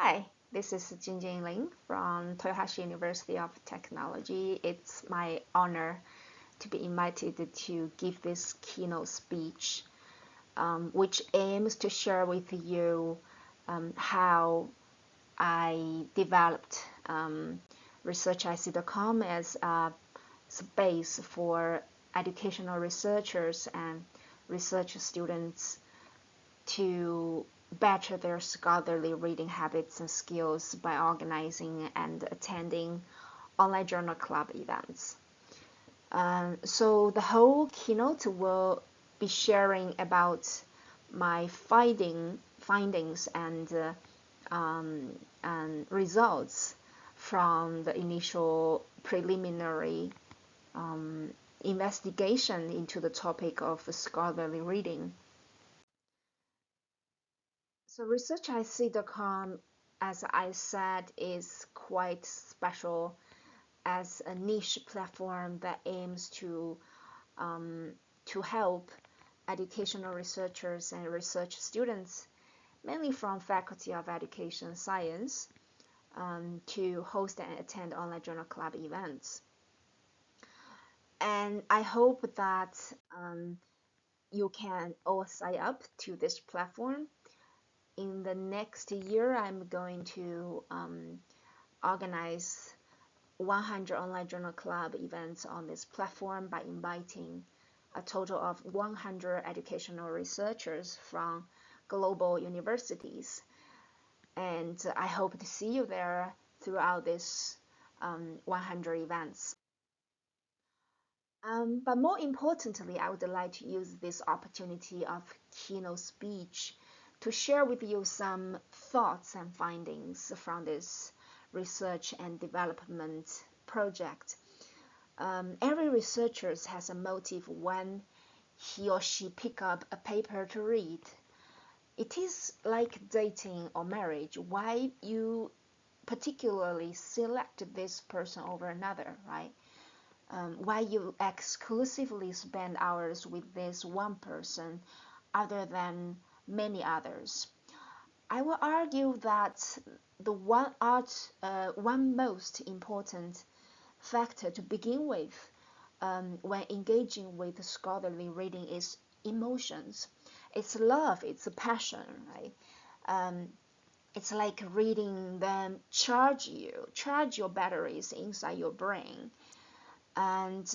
Hi, this is Jingjing Lin from Toyohashi University of Technology. It's my honor to be invited to give this keynote speech, which aims to share with you how I developed ResearchIC.com as a space for educational researchers and research students to better their scholarly reading habits and skills by organizing and attending online journal club events. So the whole keynote will be sharing about my findings and results from the initial preliminary investigation into the topic of scholarly reading. So ResearchIC.com, as I said, is quite special as a niche platform that aims to help educational researchers and research students, mainly from Faculty of Education Science, to host and attend online journal club events. And I hope that you can all sign up to this platform. In the next year, I'm going to organize 100 online journal club events on this platform by inviting a total of 100 educational researchers from global universities. And I hope to see you there throughout this 100 events. But more importantly, I would like to use this opportunity of keynote speech to share with you some thoughts and findings from this research and development project. Every researcher has a motive when he or she pick up a paper to read. It is like dating or marriage, why you particularly select this person over another, right? Why you exclusively spend hours with this one person other than many others. I will argue that the one most important factor to begin with when engaging with scholarly reading is emotions. It's love, it's a passion, right? It's like reading them charge your batteries inside your brain, and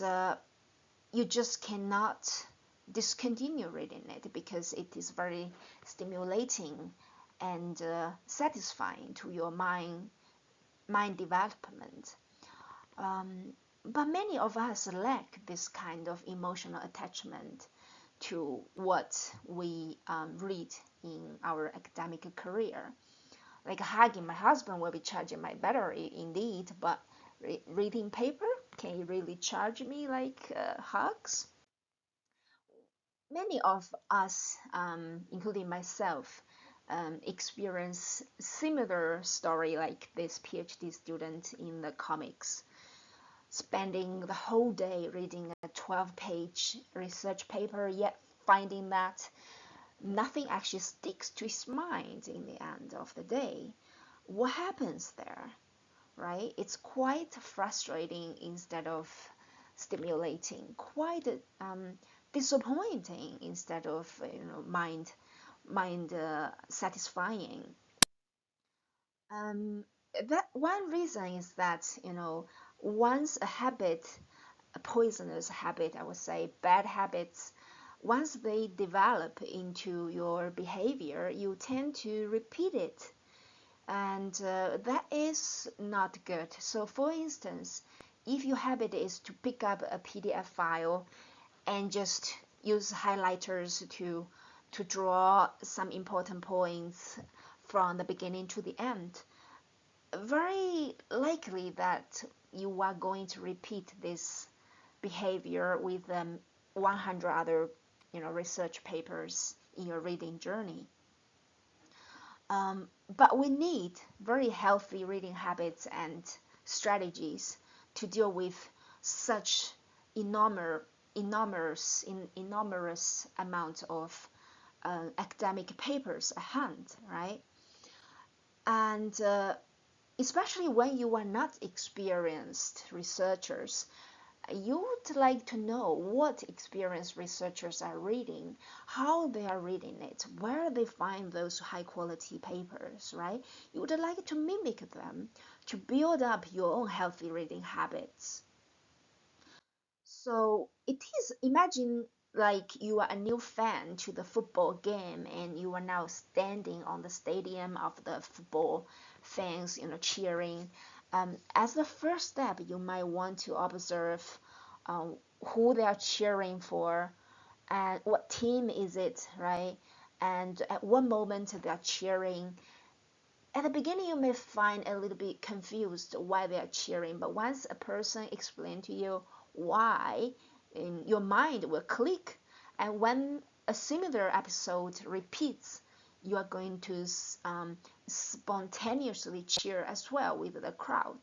you just cannot discontinue reading it because it is very stimulating and satisfying to your mind development. But many of us lack this kind of emotional attachment to what we read in our academic career. Like hugging my husband will be charging my battery indeed, but reading paper, can you really charge me like hugs? Many of us, including myself, experience similar story like this PhD student in the comics, spending the whole day reading a 12-page research paper, yet finding that nothing actually sticks to his mind in the end of the day. What happens there, right? It's quite frustrating instead of stimulating, quite disappointing instead of mind satisfying. That one reason is that once a habit, a poisonous habit, I would say, bad habits, once they develop into your behavior, you tend to repeat it, and that is not good. So for instance, if your habit is to pick up a PDF file and just use highlighters to draw some important points from the beginning to the end, very likely that you are going to repeat this behavior with 100 other research papers in your reading journey. But we need very healthy reading habits and strategies to deal with such enormous amount of academic papers at hand, right? And especially when you are not experienced researchers, you would like to know what experienced researchers are reading, how they are reading it, where they find those high quality papers, right? You would like to mimic them to build up your own healthy reading habits. So it is, imagine like you are a new fan to the football game and you are now standing on the stadium of the football fans, cheering. As the first step, you might want to observe who they are cheering for and what team is it, right? And at what moment they are cheering. At the beginning, you may find a little bit confused why they are cheering, but once a person explains to you why, your mind will click. And when a similar episode repeats, you are going to spontaneously cheer as well with the crowd.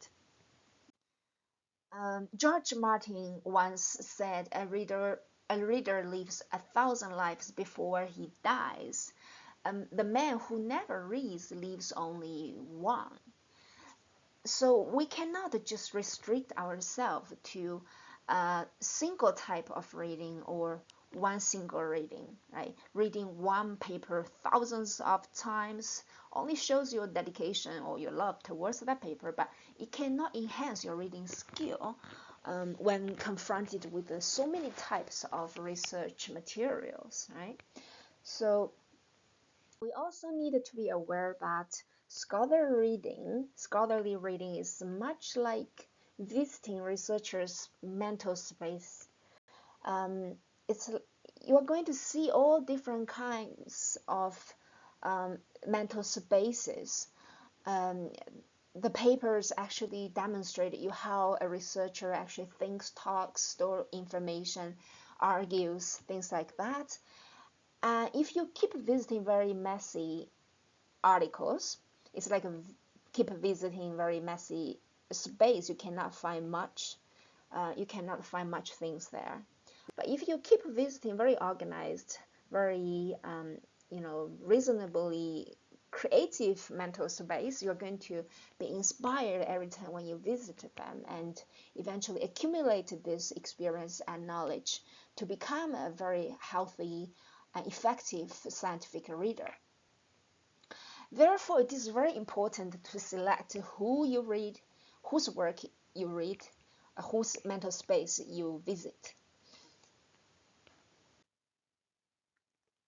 George Martin once said, "A reader lives 1,000 lives before he dies. The man who never reads lives only one." So we cannot just restrict ourselves to a single type of reading or one single reading, right? Reading one paper thousands of times only shows your dedication or your love towards that paper, but it cannot enhance your reading skill when confronted with so many types of research materials, right? So we also need to be aware that scholarly reading is much like visiting researchers' mental space. It's You are going to see all different kinds of mental spaces. Um, the papers actually demonstrate you how a researcher actually thinks, talks, store information, argues, things like that. If you keep visiting very messy articles, it's like keep visiting very messy space. You cannot find much. You cannot find much things there. But if you keep visiting very organized, very reasonably creative mental space, you're going to be inspired every time when you visit them and eventually accumulate this experience and knowledge to become a very healthy and effective scientific reader. Therefore, it is very important to select who you read, whose work you read, whose mental space you visit.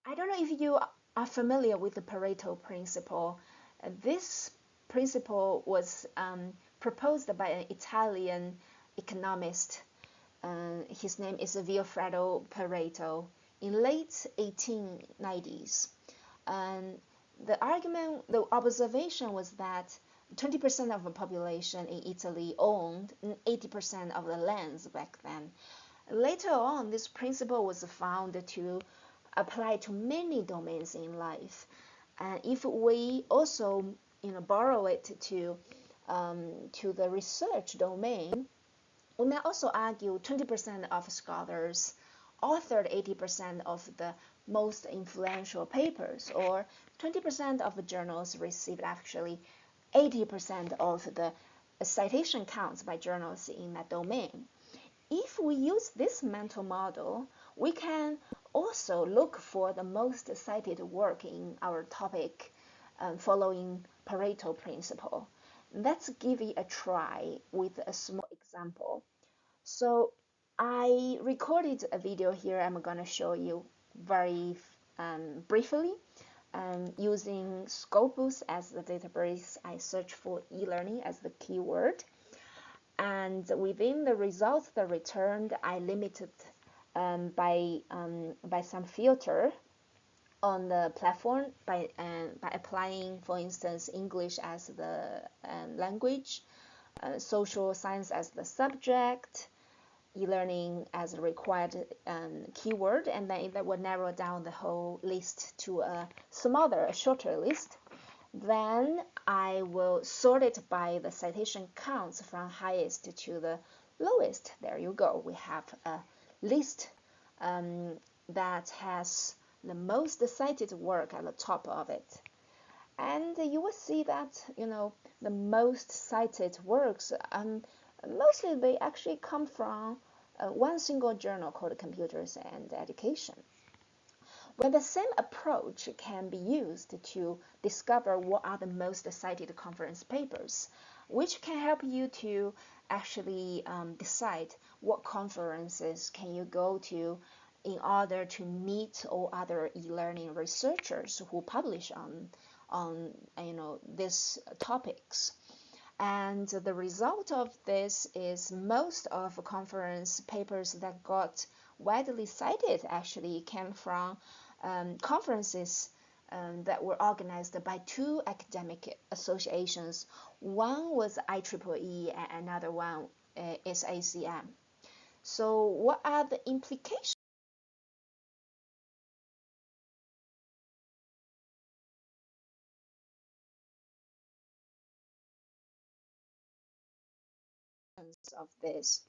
I don't know if you are familiar with the Pareto principle. This principle was proposed by an Italian economist. His name is Vilfredo Pareto in late 1890s. And the observation was that 20% of the population in Italy owned 80% of the lands back then. Later on, this principle was found to apply to many domains in life. And if we also, borrow it to the research domain, we may also argue 20% of scholars authored 80% of the most influential papers, or 20% of journals received actually 80% of the citation counts by journals in that domain. If we use this mental model, we can also look for the most cited work in our topic following Pareto principle. Let's give it a try with a small example. So I recorded a video here I'm going to show you very briefly. Using Scopus as the database, I search for e-learning as the keyword. And within the results that returned, I limited by some filter on the platform by applying, for instance, English as the language, social science as the subject, e-learning as a required keyword, and then it would narrow down the whole list to a smaller, a shorter list. Then I will sort it by the citation counts from highest to the lowest. There you go. We have a list that has the most cited work at the top of it. And And you will see that, the most cited works, mostly they actually come from one single journal called Computers and Education. Well, the same approach can be used to discover what are the most cited conference papers, which can help you to actually decide what conferences can you go to in order to meet all other e-learning researchers who publish on these topics. And the result of this is most of conference papers that got widely cited actually came from conferences that were organized by two academic associations. One was IEEE and another one is ACM. So what are the implications of this?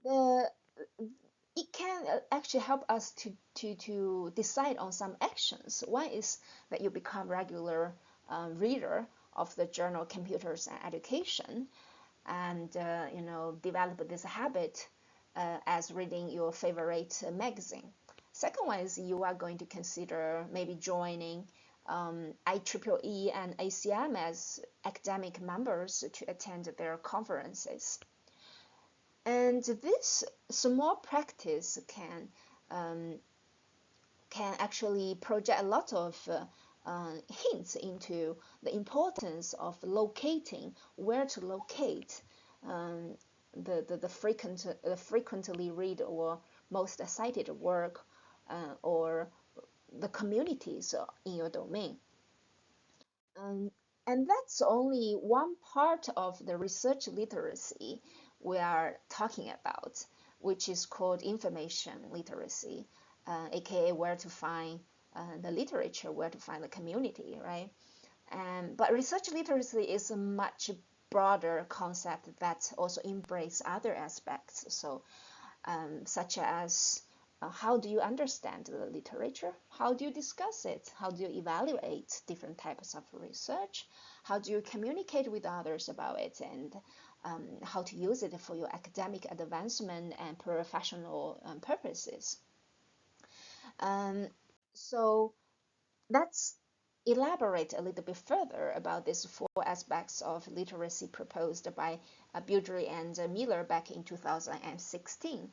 The it can actually help us to decide on some actions. One is that you become regular reader of the journal Computers and Education, and develop this habit as reading your favorite magazine. Second one is you are going to consider maybe joining IEEE and ACM as academic members to attend their conferences. And this small practice can actually project a lot of hints into the importance of locating where to locate the frequently read or most cited work or the communities in your domain. Um, and that's only one part of the research literacy we are talking about, which is called information literacy, aka where to find the literature, where to find the community, right? But research literacy is a much broader concept that also embraces other aspects. So, such as how do you understand the literature? How do you discuss it? How do you evaluate different types of research? How do you communicate with others about it? And how to use it for your academic advancement and professional purposes. So let's elaborate a little bit further about these four aspects of literacy proposed by Budry and Miller back in 2016.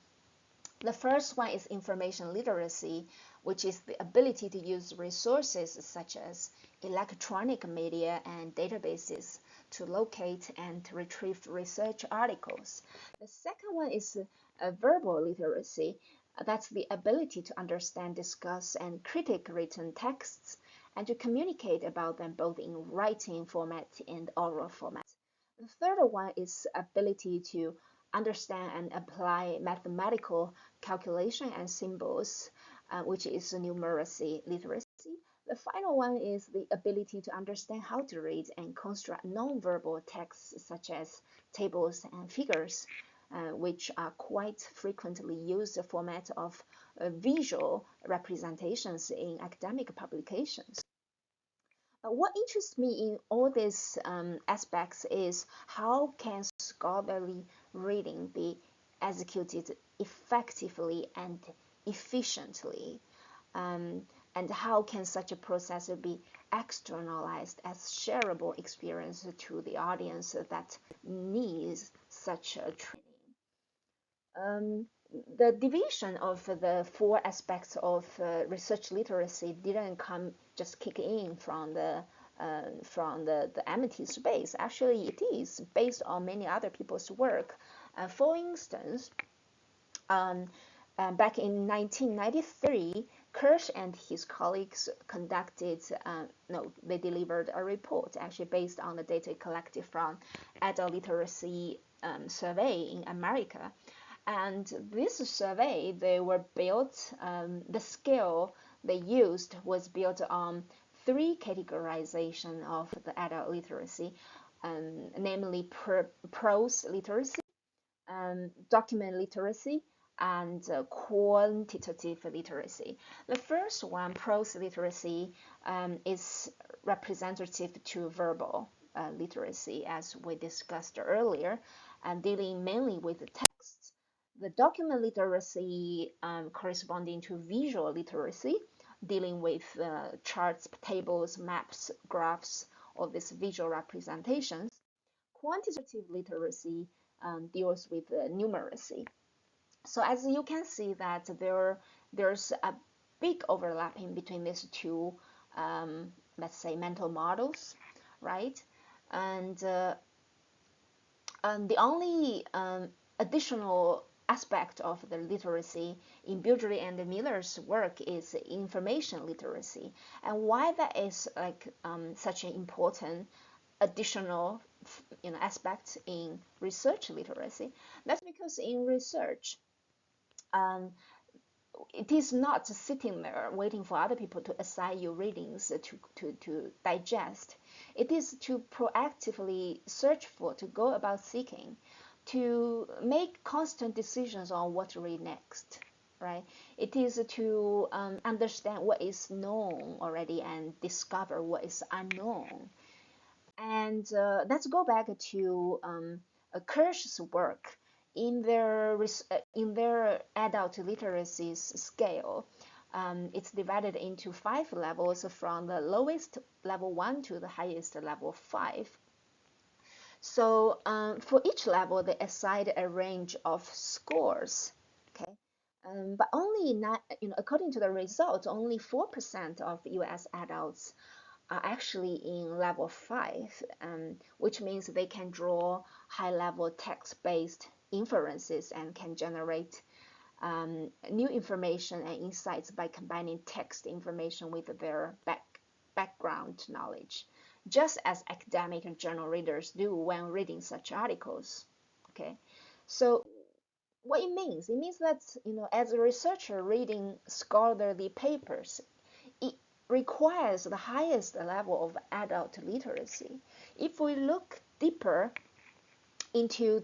The first one is information literacy, which is the ability to use resources such as electronic media and databases to locate and to retrieve research articles. The second one is verbal literacy. That's the ability to understand, discuss, and critique written texts and to communicate about them both in writing format and oral format. The third one is ability to understand and apply mathematical calculation and symbols, which is numeracy literacy. The final one is the ability to understand how to read and construct non-verbal texts such as tables and figures, which are quite frequently used format of visual representations in academic publications. What interests me in all these aspects is how can scholarly reading be executed effectively and efficiently, and how can such a process be externalized as shareable experience to the audience that needs such a training. The division of the four aspects of research literacy didn't come just kick in from the empty space. Actually, it is based on many other people's work. For instance, Back in 1993, Kirsch and his colleagues they delivered a report actually based on the data collected from adult literacy survey in America. And this survey, the scale they used was built on three categorization of the adult literacy, namely prose literacy, document literacy, and quantitative literacy. The first one, prose literacy, is representative to verbal literacy, as we discussed earlier, and dealing mainly with the texts. The document literacy corresponding to visual literacy, dealing with charts, tables, maps, graphs, all these visual representations. Quantitative literacy deals with numeracy. So as you can see that there's a big overlapping between these two, let's say, mental models, right? And the only additional aspect of the literacy in Beardsley and Miller's work is information literacy. And why that is like such an important additional aspect in research literacy? That's because in research, it is not sitting there waiting for other people to assign you readings to digest. It is to proactively search for, to go about seeking, to make constant decisions on what to read next, right? It is to understand what is known already and discover what is unknown. And let's go back to Kirsch's work in their adult literacy scale. It's divided into 5 levels, from the lowest level 1 to the highest level 5. So for each level, they assigned a range of scores. Okay, but only not, according to the results, only 4% of U.S. adults are actually in level 5, which means they can draw high-level text-based inferences and can generate new information and insights by combining text information with their background knowledge, just as academic and journal readers do when reading such articles. Okay, so what it means that as a researcher reading scholarly papers, it requires the highest level of adult literacy. If we look deeper into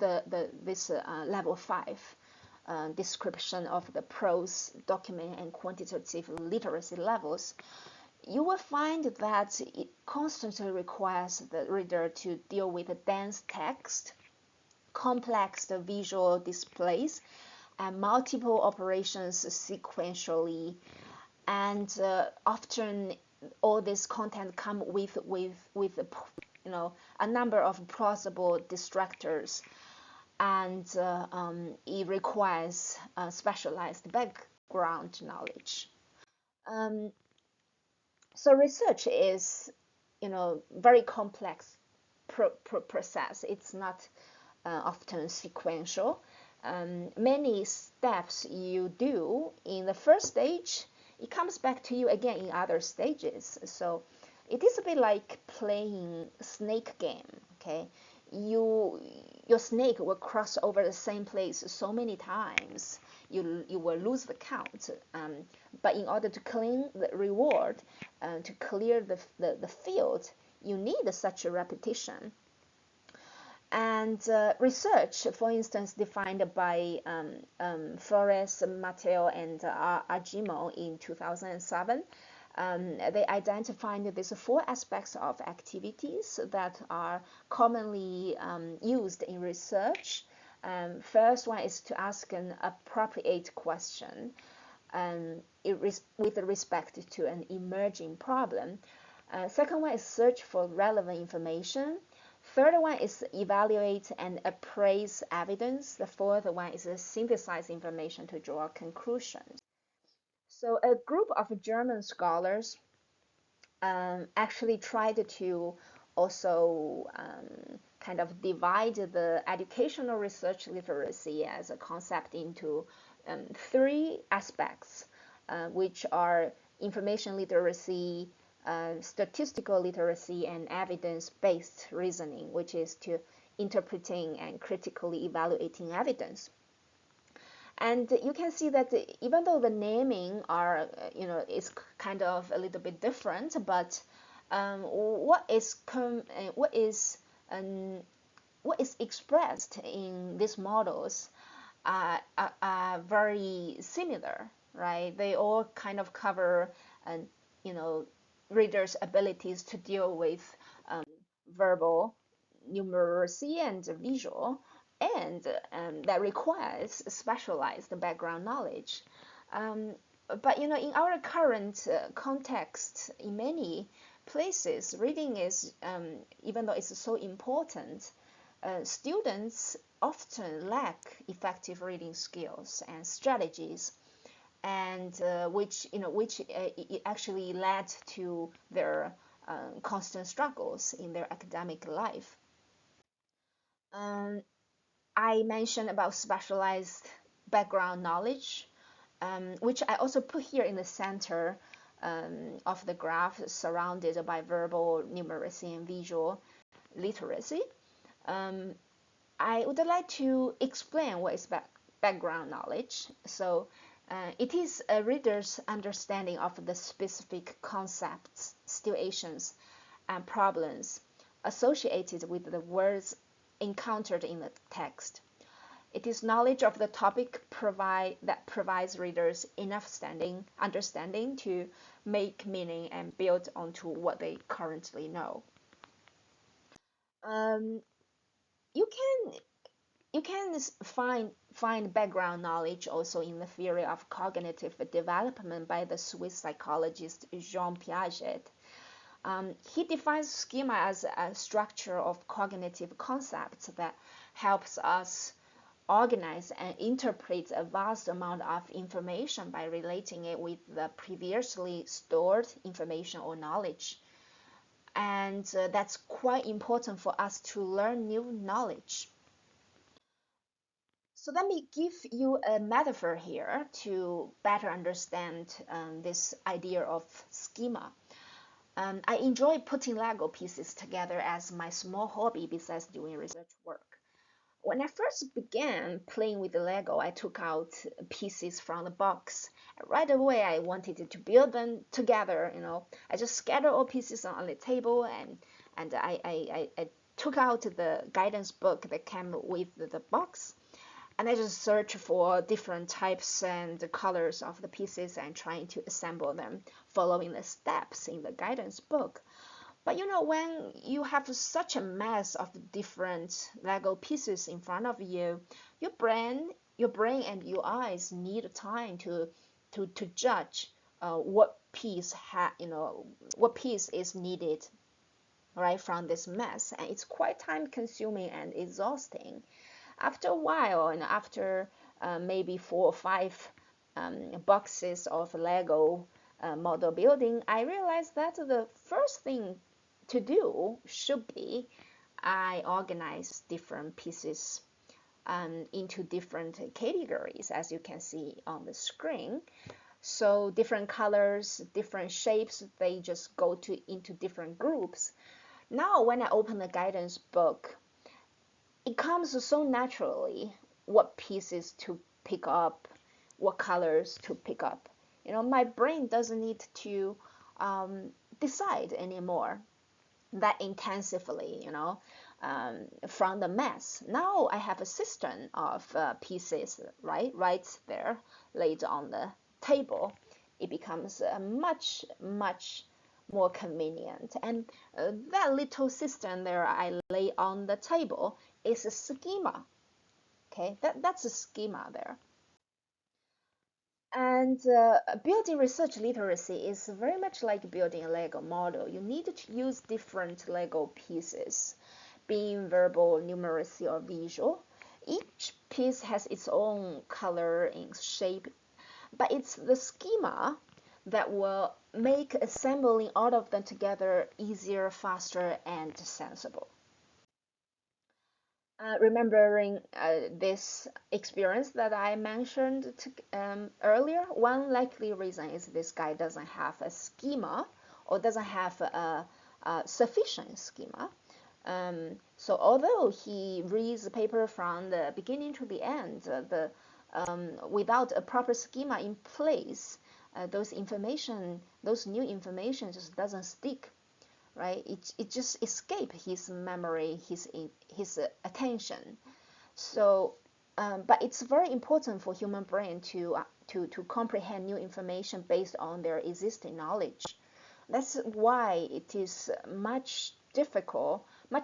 this level 5 description of the prose, document, and quantitative literacy levels, you will find that it constantly requires the reader to deal with dense text, complex visual displays, and multiple operations sequentially. And often all this content come with a number of plausible distractors, and it requires specialized background knowledge. So research is, very complex process. It's not often sequential. Many steps you do in the first stage, it comes back to you again in other stages. So it is a bit like playing snake game. Okay, your snake will cross over the same place so many times you will lose the count. But in order to claim the reward, to clear the field, you need such a repetition. And research, for instance, defined by Flores, Mateo, and Agimo in 2007, they identified these 4 aspects of activities that are commonly used in research. First one is to ask an appropriate question with respect to an emerging problem. Second one is search for relevant information. Third one is evaluate and appraise evidence. The fourth one is synthesize information to draw conclusions. So a group of German scholars actually tried to also kind of divide the educational research literacy as a concept into three aspects, which are information literacy, statistical literacy, and evidence-based reasoning, which is to interpreting and critically evaluating evidence. And you can see that even though the naming are, is kind of a little bit different, but what is um, what is expressed in these models are very similar, right? They all kind of cover, you know, readers' abilities to deal with verbal, numeracy, and visual, and that requires specialized background knowledge. Um, but in our current context, in many places, reading is, even though it's so important, students often lack effective reading skills and strategies, and which actually led to their constant struggles in their academic life. Um, I mentioned about specialized background knowledge, which I also put here in the center of the graph, surrounded by verbal numeracy and visual literacy. Um, I would like to explain what is background knowledge. So it is a reader's understanding of the specific concepts, situations, and problems associated with the words encountered in the text. It is knowledge of the topic that provides readers enough understanding to make meaning and build onto what they currently know. Um, you can you can find background knowledge also in the theory of cognitive development by the Swiss psychologist Jean Piaget. He defines schema as a structure of cognitive concepts that helps us organize and interpret a vast amount of information by relating it with the previously stored information or knowledge. And that's quite important for us to learn new knowledge. So let me give you a metaphor here to better understand this idea of schema. I enjoy putting Lego pieces together as my small hobby besides doing research work. When I first began playing with the Lego, I took out pieces from the box. Right away, I wanted to build them together. I just scattered all pieces on the table, and I took out the guidance book that came with the box, and I just searched for different types and colors of the pieces and trying to assemble them, following the steps in the guidance book. But when you have such a mass of different Lego pieces in front of you, your brain and your eyes need time to judge what piece what piece is needed, right, from this mess, and it's quite time consuming and exhausting. After a while, and after maybe 4 or 5 boxes of Lego model building, I realized that the first thing to do should be I organize different pieces into different categories, as you can see on the screen. So different colors, different shapes, they just go into different groups. Now when I open the guidance book, it comes so naturally what pieces to pick up, what colors to pick up. My brain doesn't need to decide anymore that intensively, from the mess. Now I have a system of pieces, right there, laid on the table. It becomes much, much more convenient. And that little system there I lay on the table is a schema. Okay, that's a schema there. And building research literacy is very much like building a Lego model. You need to use different Lego pieces, being verbal, numeracy, or visual. Each piece has its own color and shape, but it's the schema that will make assembling all of them together easier, faster, and sensible. Remembering this experience that I mentioned earlier, one likely reason is this guy doesn't have a schema or doesn't have a sufficient schema. So although he reads the paper from the beginning to the end, without a proper schema in place, those new information just doesn't stick, right? It just escape his memory, his attention. So, but it's very important for human brain to comprehend new information based on their existing knowledge. That's why it is much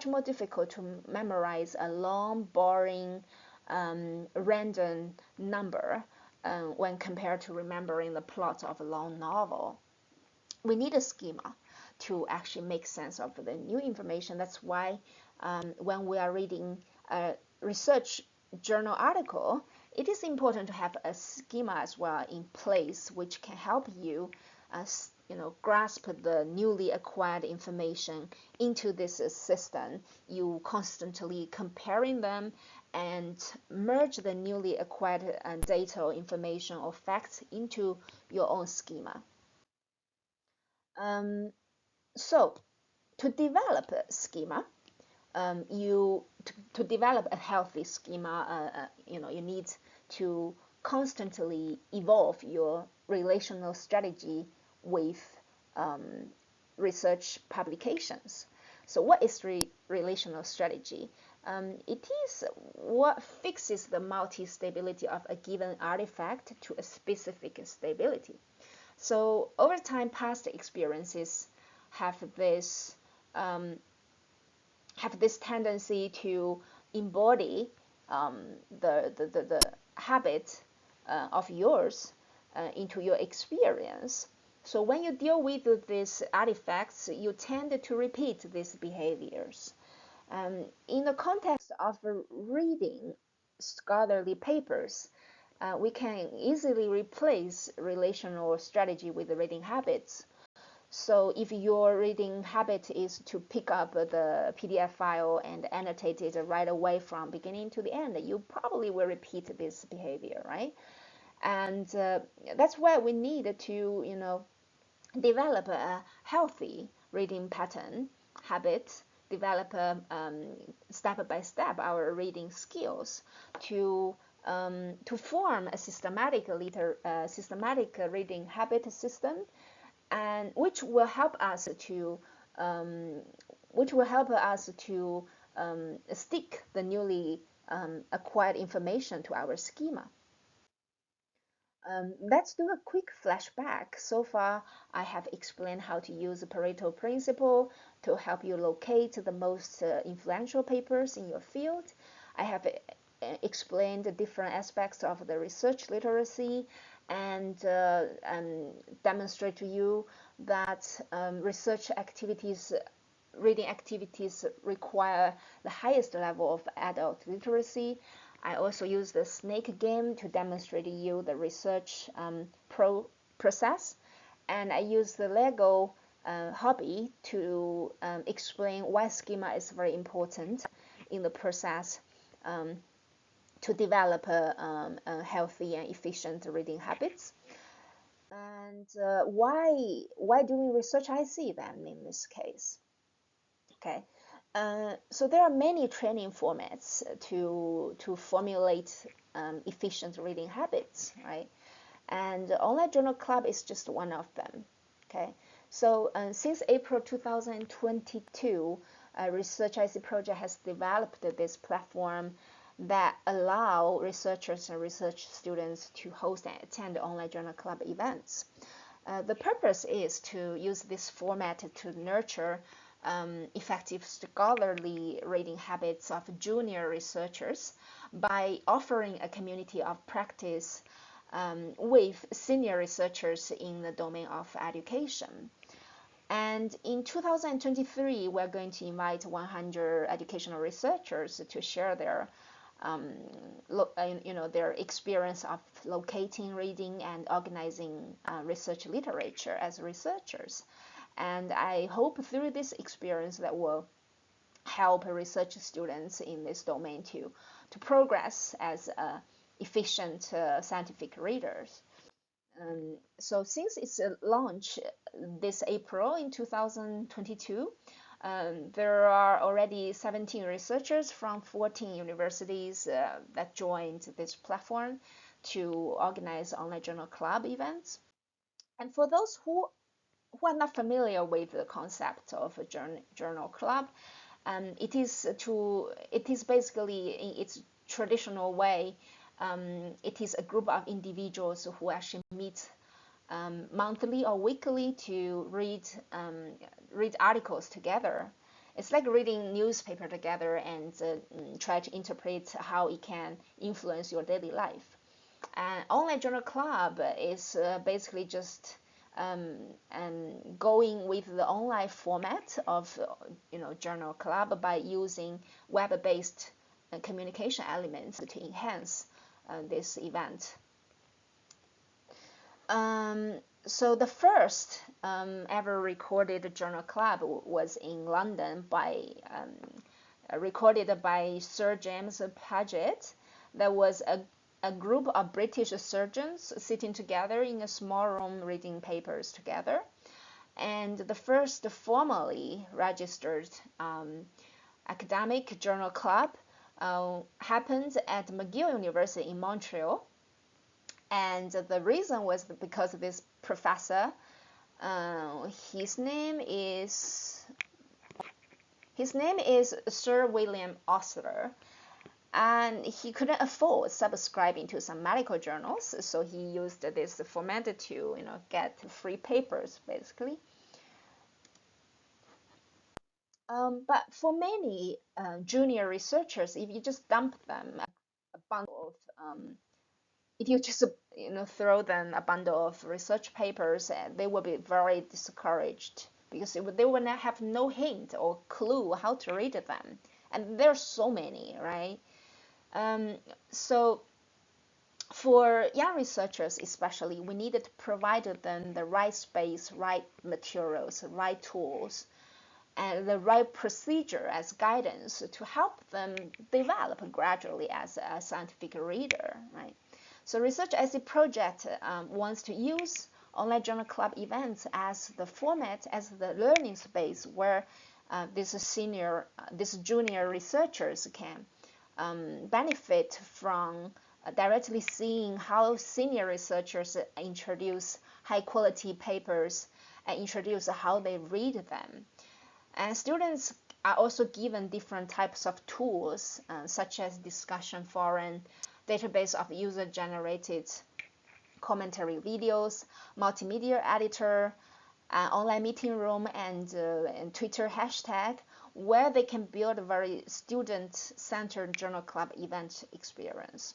more difficult to memorize a long, boring, random number when compared to remembering the plot of a long novel. We need a schema to actually make sense of the new information. That's why when we are reading a research journal article, it is important to have a schema as well in place, which can help you, grasp the newly acquired information into this system. You constantly comparing them and merge the newly acquired data or information or facts into your own schema. So to develop a schema, to develop a healthy schema, you need to constantly evolve your relational strategy with research publications. So what is relational strategy? It is what fixes the multi-stability of a given artifact to a specific stability. So over time, past experiences have this um, tendency to embody the habit of yours into your experience. So when you deal with these artifacts, you tend to repeat these behaviors. In the context of reading scholarly papers, we can easily replace relational strategy with reading habits. So if your reading habit is to pick up the PDF file and annotate it right away from beginning to the end, you probably will repeat this behavior, right? And that's why we need to, develop a healthy reading pattern habit, develop step by step our reading skills to form a systematic reading habit system, and um, which will help us to stick the newly acquired information to our schema. Let's do a quick flashback. So far, I have explained how to use the Pareto principle to help you locate the most influential papers in your field. I have explained the different aspects of the research literacy and demonstrate to you that research activities, reading activities require the highest level of adult literacy. I also use the snake game to demonstrate to you the research process, and I use the Lego hobby to explain why schema is very important in the process to develop a healthy and efficient reading habits. And why doing ResearchIC then in this case? Okay, so there are many training formats to formulate efficient reading habits, right? And the Online Journal Club is just one of them. Okay, so since April 2022, ResearchIC project has developed this platform that allow researchers and research students to host and attend Online Journal Club events. The purpose is to use this format to nurture effective scholarly reading habits of junior researchers by offering a community of practice with senior researchers in the domain of education. And in 2023, we're going to invite 100 educational researchers to share their their experience of locating, reading, and organizing research literature as researchers. And I hope through this experience that will help research students in this domain to progress as efficient scientific readers. So since its launch this April in 2022, there are already 17 researchers from 14 universities that joined this platform to organize online journal club events. And for those who are not familiar with the concept of a journal club, it is basically in its traditional way. It is a group of individuals who actually meet monthly or weekly to read articles together. It's like reading newspaper together and try to interpret how it can influence your daily life. And online journal club is basically just going with the online format of journal club by using web-based communication elements to enhance this event. So the first ever recorded journal club was in London recorded by Sir James Paget. There was a group of British surgeons sitting together in a small room reading papers together. And the first formally registered academic journal club happened at McGill University in Montreal. And the reason was because this professor, his name is Sir William Osler, and he couldn't afford subscribing to some medical journals, so he used this format to get free papers basically. But for many junior researchers, if you just dump them a bundle of if you just throw them a bundle of research papers, they will be very discouraged because they will not have no hint or clue how to read them, and there's so many, right? So for young researchers especially, we needed to provide them the right space, right materials, right tools, and the right procedure as guidance to help them develop gradually as a scientific reader, right? So ResearchIC project wants to use online journal club events as the format, as the learning space where these junior researchers can benefit from directly seeing how senior researchers introduce high quality papers and introduce how they read them. And students are also given different types of tools, such as discussion forum, database of user-generated commentary videos, multimedia editor, online meeting room, and Twitter hashtag, where they can build a very student-centered journal club event experience.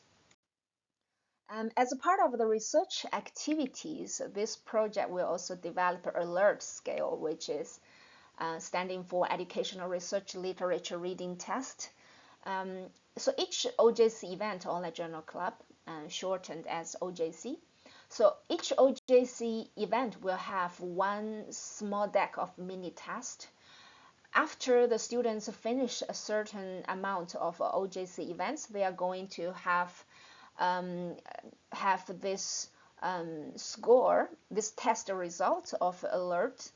As a part of the research activities, this project will also develop an alert scale, which is standing for Educational Research Literature Reading Test. So each OJC event, Online Journal Club, shortened as OJC. So each OJC event will have one small deck of mini tests. After the students finish a certain amount of OJC events, they are going to have this score, this test result of alert,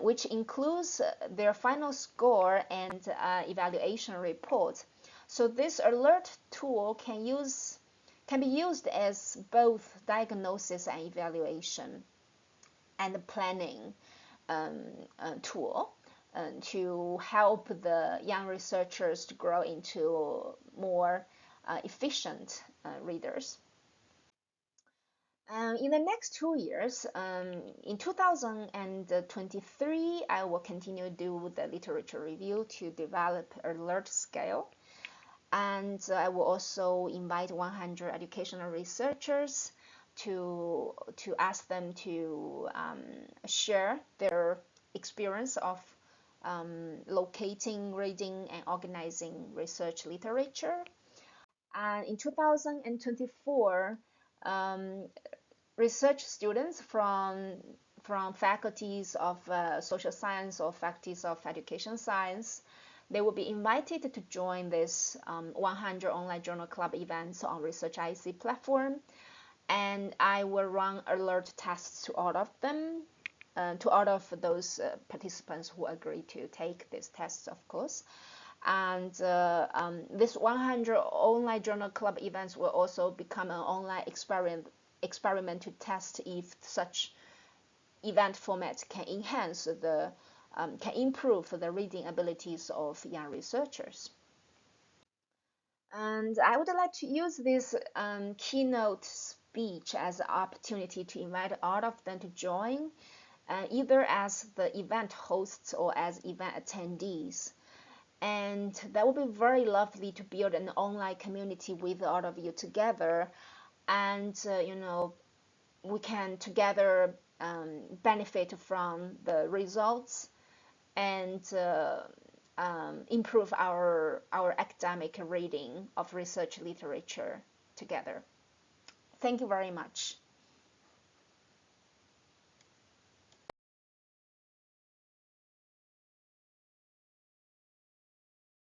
which includes their final score and evaluation report. So this alert tool can be used as both diagnosis and evaluation and planning tool to help the young researchers to grow into more efficient readers. In the next 2 years, in 2023, I will continue to do the literature review to develop alert scale. And I will also invite 100 educational researchers to ask them to share their experience of locating, reading, and organizing research literature. And in 2024, research students from faculties of social science or faculties of education science They will be invited to join this 100 online journal club events on ResearchIC platform, and I will run alert tests to all of them, to all of those participants who agree to take these tests, of course. And this 100 online journal club events will also become an online experiment to test if such event format can improve the reading abilities of young researchers. And I would like to use this keynote speech as an opportunity to invite all of them to join, either as the event hosts or as event attendees. And that would be very lovely to build an online community with all of you together. And, we can together benefit from the results and improve our academic reading of research literature together. Thank you very much.